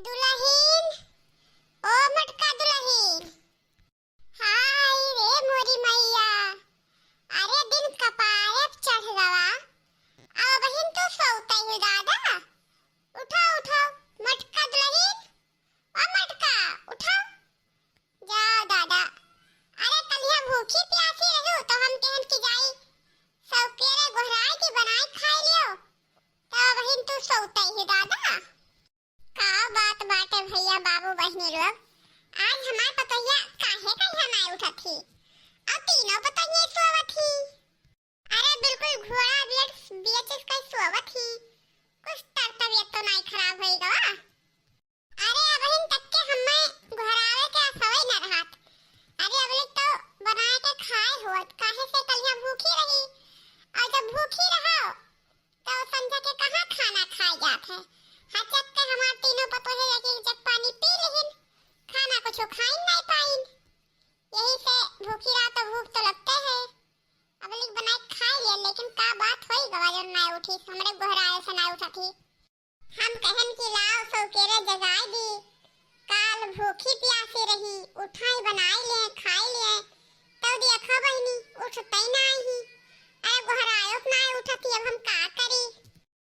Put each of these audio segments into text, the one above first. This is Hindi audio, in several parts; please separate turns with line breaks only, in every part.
दुल्हन ओ मटका दुल्हन। हाय रे मोरी मैया। अरे दिन कपारे चढ़ गवा। अब बहन तो सोता ही दादा। उठाओ उठाओ मटका दुल्हन। ओ मटका उठाओ। जाओ दादा। अरे कलिया भूखी प्यासी रहू तो हम कहन की जाई सौकेरे गोहराई की बनाई खाई लियो। तो बहन तो सोता ही दादा। का बात बाटे भैया बाबू बहनी लोग। आज हमार पतैया काहे कहिया ना उठा थी। अब तीनों पतैया सोवत थी। अरे बिल्कुल घोड़ा बीएचएस का सोवत थी। कुछ तबियत तो नहीं खराब होई गवा। अरे अबहिन तक के हमें घोरावे के सवई न रहत। अरे अबले तो बनाए के खाए होत काहे से कलिया भूखी रही। और जब भूखी रहो तो समझा के कहां खाना खाए जात है। हचक के हमार तीनों पतोहे एक जग पानी पी लेहिन। खाना कुछ खाई नहीं पाइन। यही से भूखी रहा तो भूख तो लगते है। अब लिख बनाए खाई लिया लेकिन का बात होई गवा जो ना उठी हमरे गोहराए से ना उठा थी। हम कहन की लाओ सौकेरे जगाई दी। काल भूखी प्यासी रही उठाई बनाई ले खाई ले तो दिया खा बहिनी उठते ही नहीं ही। अरे गोहरायो ना उठा थी अब हम का करी।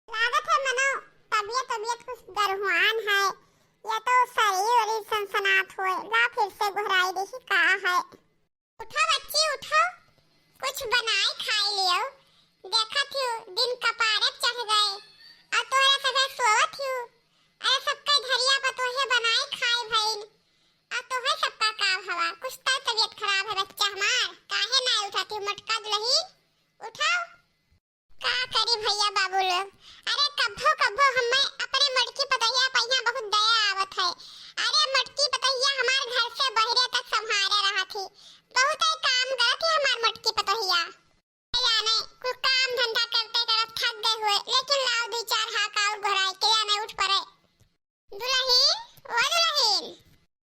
लागत है मनो तबियत कुछ गरहुआन है या तो शरीर और सनसनात होए ला फिर से घुराई देखी का है। उठो बच्ची उठो कुछ बनाए खाई लियो। देखा थी दिन कपारे चढ़ गए और तोरे सभे सोवत थी। अरे सबका धरिया पतोहे बनाए खाए भइल और तोहे सबका का हवा कुछ तो तबियत खराब है बच्चा हमार काहे ना उठाती मटका दुल्हन उठाओ। का करी भैया बाबू लोग। अरे कभो हमें अपने मटकी पतैया पहिया बहुत दया आवत है। अरे मटकी पतैया हमार घर से बहरे तक संभारे रहा थी। बहुत ही काम करत थी हमार मटकी पतैया। जाने कुछ काम धंधा करते करत थक गए हुए लेकिन लाओ दो चार हाथ और घोराई के नहीं उठ पड़े। दुल्हन ओ दुल्हन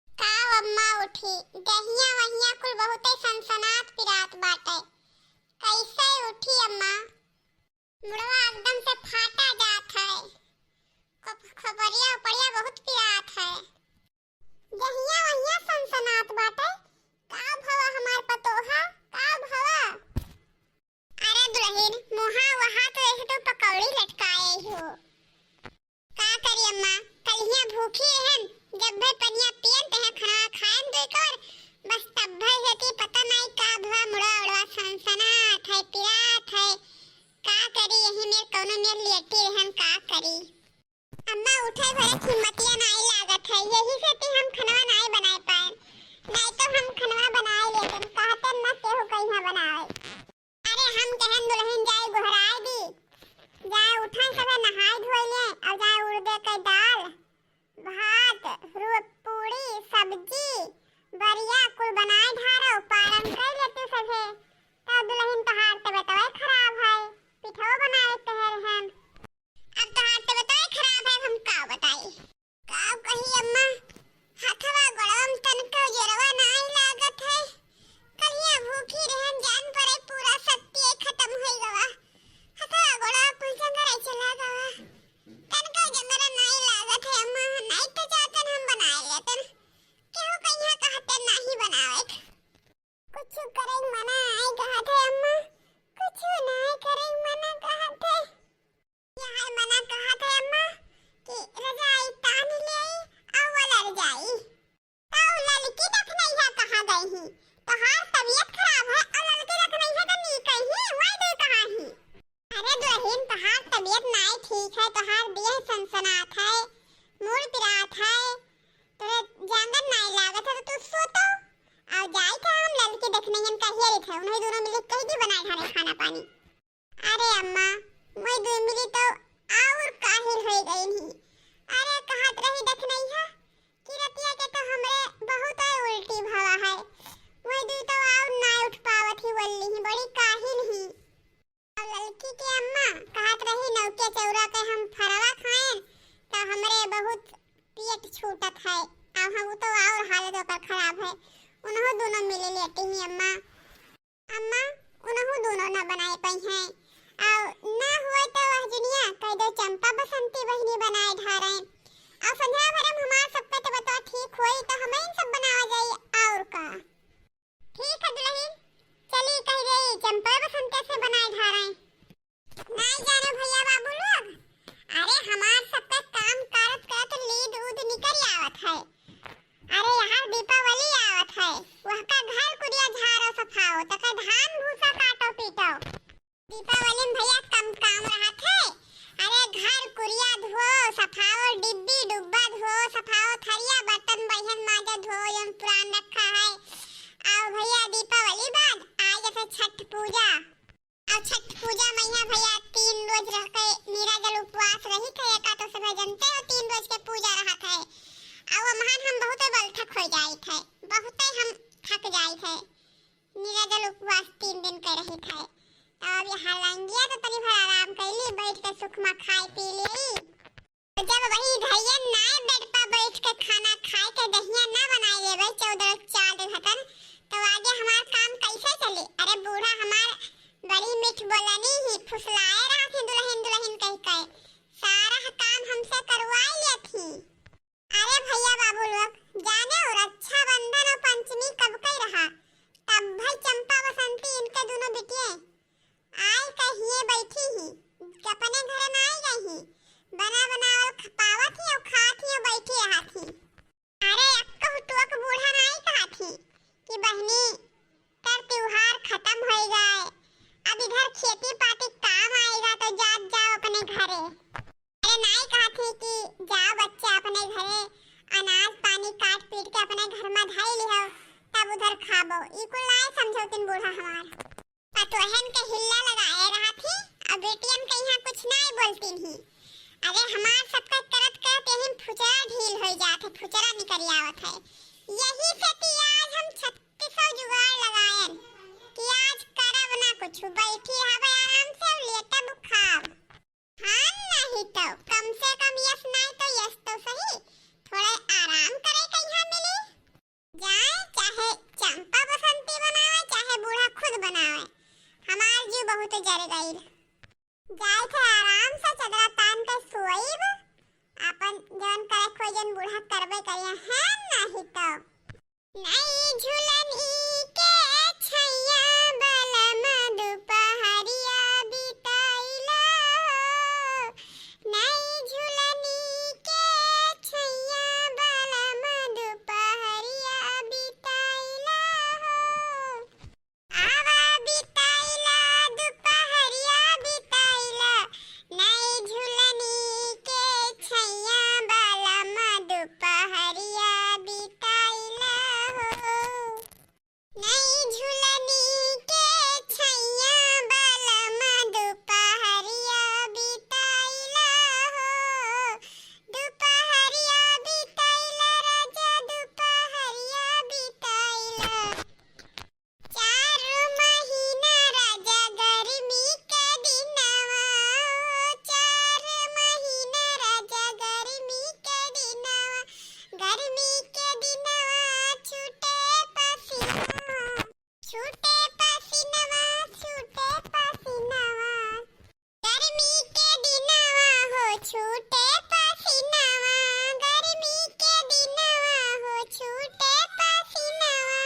का अम्मा उठी दहिया वहिया कुल बहुत ही सनसनात पिरात बाटे। कैसे उठी अम्मा मुड़वा एकदम से फाटा जात है। खबरिया पड़िया बहुत पिरात है। दहिया वहिया सनसनात बाटे। का भवा हमार पतोहा का भवा। अरे दुल्हन मुहा वहा तो ऐसे तो पकौड़ी लटकाए हो। का करी अम्मा कलिया भूखी रहन जब भर पनिया पियन तहे खाना खाएन दे कर बस तब भर जती पता नहीं का भवा मुड़ा उड़वा सनसनात है पिरात है। का करी यही मेरे कोनो मेरे लेटी रहन का करी। अम्मा उठे भरे हिम्मतिया नहीं लागत है यही से ती हम खनवा नहीं बनाए पाए नहीं तो हम खनवा बनाए लेकिन कहते न केहू कहिया बनाए। अरे हम कहन दुल्हन जाए गोहराए दी जाए उठा सब नहाए धोए ले और जाए उड़दे के दाल भात पूरी सब्जी बरिया कुल बनाए धारो पारन कर लेते सभे। तो दुल्हन तहार तबीयत खराब है पिठो बनाए तहर हम। अब तहार तबीयत खराब है हम का बताई का कही अम्मा हाथवा गड़म तनको जरवा नहीं लागत है। कलिया भूखी रहन जान पड़े पूरा शक्ति खत्म हो गवा। हाथवा गड़ा पंचन करे चला गवा तनको जंदरा नहीं लागत है अम्मा नहीं तो जातन हम बनाए लेतन केहू कहिया कहते नहीं बनावे कुछ करे मना आई कहत है अम्मा कुछ नहीं करे मना कहत है। यहाँ मना कहत है अम्मा कि रजाई तान ले और वाला रजाई तो लड़की रख नहीं है कहाँ गई ही तो हार तबीयत खराब है और लड़की रख नहीं है तो नी कहीं वही दे कहाँ ही। अरे दुल्हन तो हार तबीयत नहीं ठीक है तो हार देह सनसनात है मूड पिरात है तो जानगर नहीं लागत है तो तू सो तो और जाई था हम लड़की देखने हम कहिए रही थे उन्हें दोनों मिले कहीं भी बनाए खाने खाना पानी। अरे अम्मा मैं दो मिली तो और काहिल हो गई नहीं। अरे कहत रही देख नहीं है कि रतिया के तो हमरे बहुत उल्टी भवा है मैं दो तो और ना उठ पावत ही वल्ली ही बड़ी काहिल ही। और लड़की के अम्मा कहत रही नौके चौरा के हम फरवा खाएं तो हमरे बहुत पेट छूटत है अब हम तो और हालत ओकर खराब है। उन्हों दोनों मिले लेते ही अम्मा उन्हों दोनों ना बनाए पाई हैं और ना हुआ तो वह दुनिया कह दो चंपा बसंती बहनी बनाए ढारे और संध्या भरम हमार थक हो जाई थे, बहुत हम थक जाई थे। निराजल उपवास 3 दिन कर रही थे। अब यहाँ लंगिया तो तनी भर आराम कैली, बैठ के सुख में खाई पी ली। तो जब वही धैया ना बेड पर बैठ के खाना खाए के दहिया ना बनाई लेवे 14 4 घटन, तो आगे हमार काम कैसे चले? अरे बूढ़ा हमार बड़ी मीठ बोलनी ही फुसलाए रहा थी दुल्हन दुल्हन कह के, सारा काम हमसे करवाई ले थी। अरे भैया बाबू लोग जाने हो रक्षाबंधन और पंचमी कब कई रहा, तब भाई चंपा बसंती इनके दोनों बिटिया आई कहिए बैठी ही, अपने घर में आई गई ही, बना बनावल खपावा थी और खा थी और बैठी रहा थी। अरे अक्का हुटुक बूढ़ा नहीं कहा थी कि बहनी कर त्योहार खत्म हो गए, अब इधर खेती पाती काम आएगा तो जाओ अपने घरे। अरे नहीं कहा थी कि जाओ बच्चे अपने घरे अनाज पानी काट पीट के अपने घर में धाई लिहो तब उधर खाबो, ई कुल नहीं समझो तीन बूढ़ा हमार। पतोहन के हिल्ला लगाए रहा थी और बेटियन के यहाँ कुछ नहीं बोलती ही। अरे हमार सबका करत करत यही फुचरा ढील हो जात है, फुचरा निकल आवत है। यही से कि आज हम 3600 जुगाड़ लगायन कि आज करब ना कुछ, बैठी हवे आराम से लेटा बुखार। हाँ नहीं तो कम से कम यस नहीं तो यस तो सही, थोड़ा आराम करे कहीं मिली जाए, चाहे चंपा बसंती बनावे चाहे बूढ़ा खुद बनावे, हमार जीव बहुत जर गई। जाए थे आराम से चदरा तान के सोईब, अपन जन करे कोई जन बूढ़ा करबे करिया है नहीं तो। नहीं झूलनी के छैया बलम दुपहरिया बिताइला, नहीं झूलनी के छैया बलम दुपहरिया बिताइला, आवा बिताइला दुपहरिया बिताइला, नहीं झूलनी के छैया बलम दुपहरिया बिताइला हो, नहीं झूलनी के छैया बलम दुपहरिया बिताइला हो, दुपहरिया बिताइला राजा दुपहरिया बिताइला। 4 महीना राजा गर्मी के दिनवा, 4 महीना राजा गर्मी के दिनवा, गर्मी के दिनवा छूटे पसीनवा, छूटे पसीनवा, छूटे पसीनवा, गर्मी के दिनवा हो छूटे पसीनवा, गर्मी के दिनवा हो छूटे पसीनवा।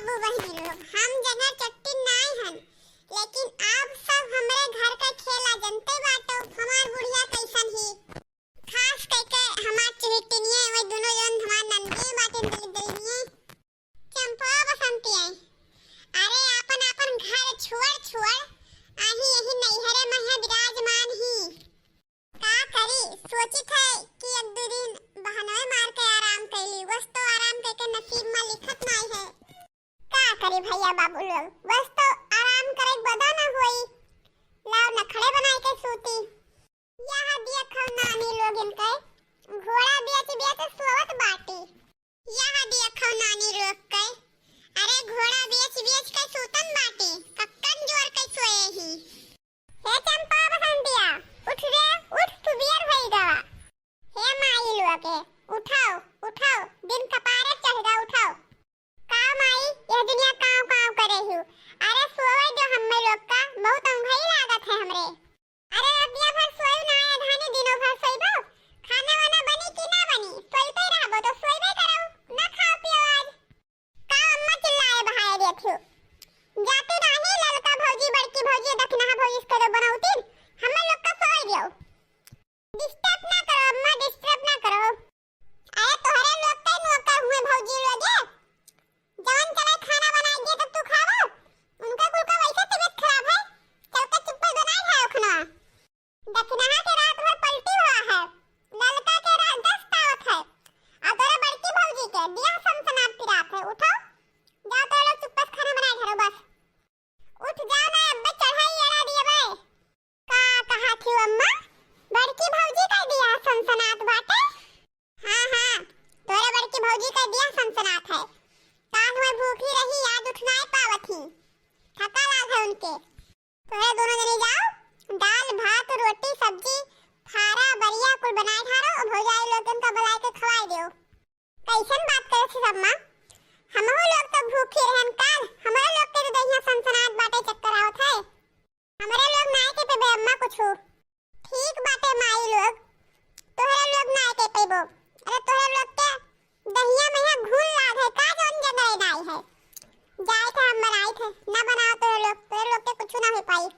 बाबू बहनी लोग, हम जगह चट्टी नाय हन, लेकिन आप सब हमरे घर का खेला जनते बाटो हमार बुढ़िया कैसन ही। खास करके हमार चुहिटनिया वे दोनों जन हमार नंदी बाटे दलिदलिए चंपा बसंती है। अरे अपन अपन घर छोड़ आही यही नैहरे में विराजमान ही। का करी सोची थे कि एक दो दिन बहनों मार के आराम कैली, बस तो आराम करके नसीब में लिखत नहीं है। का करी भैया बाबू लोग, बस तो आराम करे बदा ना होई, लाव नखड़े बनाए के सूती। यहाँ देखो नानी लोग इनके घोड़ा बेच सोवत बाटी। यहाँ देखो नानी लोग के अरे घोड़ा बेच के सूतन बाटी, कक्कन जोर के सोए ही। हे चंपा बसंतिया उठ रे उठ, तू बियर भई गवा। हे माई लोग के उठाओ दिन कपारे चढ़ उठाओ। का माई यह दुनिया काव करे हूँ। अरे सोवे दो हम्मे लोग का, बहुत अंघई लागत है हमरे। अरे अबिया भर सोई ना है धानी, दिनों भर सोईबो, खाना वाना बनी कि ना बनी, सोईते रहबो तो सोईबे करो, ना खाओ पियो आज। का अम्मा चिल्लाए बहाए देखियो, जातु रानी ललका भौजी बड़की भौजी दखना भौजी करो बनौती, हम्मे लोग का सोई दियो। डिस्टर्ब ना करो अम्मा, डिस्टर्ब ना करो। अरे तोहरे लोग के नौकर हुए भौजी लोग है, जवन चले खाना बनाई दे तब तू खावो, उनका कुल का वैसे तबीयत खराब है, चल के चुप पर बनाई खाओ खाना। दखना के रात भर पलटी हुआ है, ललका के रात 10 तावत है, और तोरे बड़की भौजी के दिया सनसनाट की रात है। उठो जाओ तो लोग चुप पर खाना बनाए घरो, बस उठ जाओ ना, अब्बे चढ़ाई एड़ा दिए बे। का कहा थी अम्मा, बड़की भौजी का दिया सनसनाट बाटे। हाँ तोरे बड़की भौजी का दिया सनसनाट है, कान में भूखी रही याद उठ नहीं पावत ही, थका लाग है उनके। तोरे दोनों जने जाओ दाल भात रोटी सब्जी फारा बरिया कुल बनाए खारो और भौजाई लोग उनका बुलाए के खवाई दियो। कैसन बात करे छी अम्मा, हमहु लोग तो भूखे रहन काल, हमरे लोग के दहिया सनसनाट बाटे चक्कर आवत है, हमरे लोग नाय के पेबे अम्मा कुछु। ठीक बाटे माई लोग, तोहरे लोग नाय के पेबो। अरे तोहरे लोग के दहिया में है घून लाग है, का जौन जगह नाई है, जाए थे हम बनाए थे, ना बनाओ तोहरे लोग के कुछ ना हो पाई।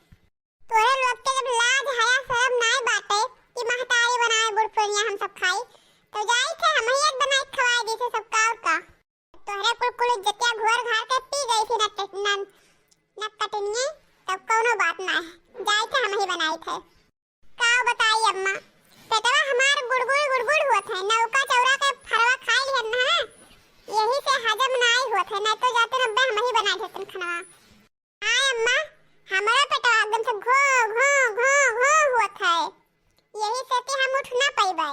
तोहरे लोग के जब लाज हया शर्म नाई बाटे कि महतारी बनाए बुढ़पुनिया हम सब खाई, तो जाए थे हम ही एक बनाए खवाए दी थे सबका और का। तोहरे कुल जतिया घोर घार के पी गई थी न कटनिए, तब कोनो बात ना है, जाए थे हम ही बनाए थे। काओ बताई अम्मा, पेटवा हमार गुड़गुड़ होत है, नौका चौरा के फरवा खाई लिहन ना, यही से हजम नाई होत है, नहीं तो जाते नब्बे हम ही बनाए थे खाना। हाय अम्मा, हमारा पेटवा एकदम से घो होत है, यही से कि हम उठ ना पाइबे,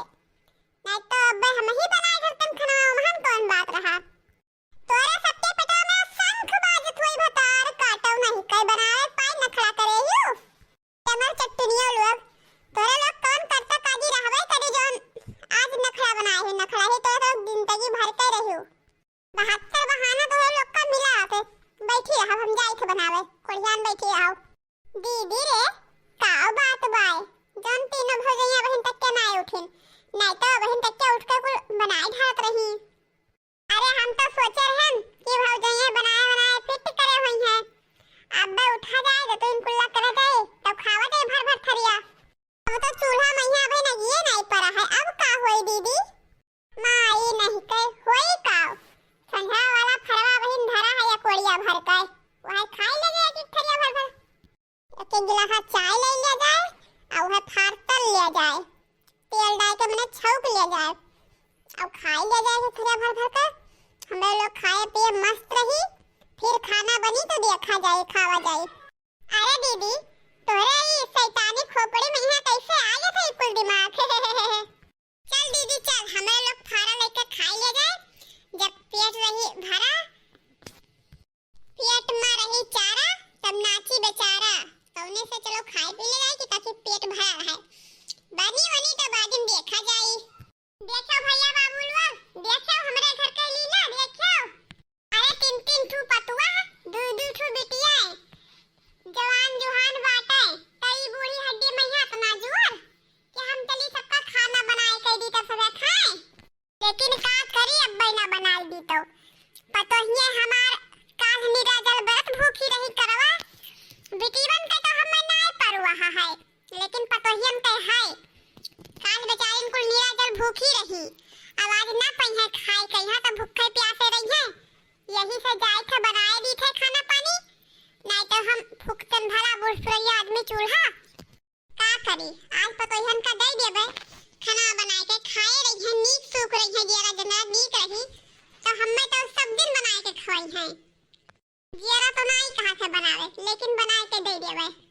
नहीं तो अब्बे हम ही बनाए थे खाना, वहां कौन बात रहा। तोरे सबके पेटवा में शंख बाजत हुई भतार, काटो नहीं कई बनावे पाई नखड़ा करे यू। हमर चट्टनिया लोग, तोरे लोग कौन करता काजी रहबे करे जोन आज नखड़ा बनाए है, नखड़ा ही तो जिंदगी भर के रहियो। 72 बहाना तोरे लोग का मिला आते, बैठी रहो हम जाई थे बनावे, कोढ़ियान बैठी आओ। दीदी रे काओ बात बाय, जोन तीनों भौजैया बहन तक के नाय उठिन, नहीं तो बहन तक के उठ के कुल बनाए ढालत रही। अरे हम तो सोचे रहन कि भौजैया बनाए फिट करे हुई हैं, अब उठा जाए तो इनकुल्ला करे गए तब खावा दे भर थरिया। अब तो चूल्हा मैया भाई ना ये नहीं पड़ा है, अब का होई दीदी, माई नहीं कह होई का संझा वाला फरवा बहिन धरा है या कोड़िया भर के, वह खाई ले जाए कि थरिया भर एक गिलास चाय ले लिया जाए और वह फारतल ले जाए, तेल डाल के मैंने छौक ले जाए, अब खाई ले जाए थरिया भर के, हम लोग खाए पिए मस्त रही, फिर खाना बनी तो देखा जाए खावा जाए। अरे दीदी तोरे ये शैतानी खोपड़ी में यहाँ कैसे आ गया था कुल दिमाग। चल दीदी चल, हमें लोग फारा लेके खाई ले जाए, जब पेट रही भरा पेट में रही चारा तब नाची बेचारा, सोने से चलो खाई पी ले जाए कि ताकि पेट भरा रहे, बनी वनी तो बाद में देखा जाए। देखो भैया बाबू लोग, देखो हमारे घर के लीला देखो, अरे 3 ठू पतुआ 2 ठू बिटिया जवान जुहान बाटे, कई बूढ़ी हड्डी में है अपना जोर कि हम चली सबका खाना बनाए कह दी तो सब खाए, लेकिन का करी अब ना बना दी तो पतो ही हमार का जियरा तो नहीं कहाँ से बनावे, लेकिन बना के दे देवे।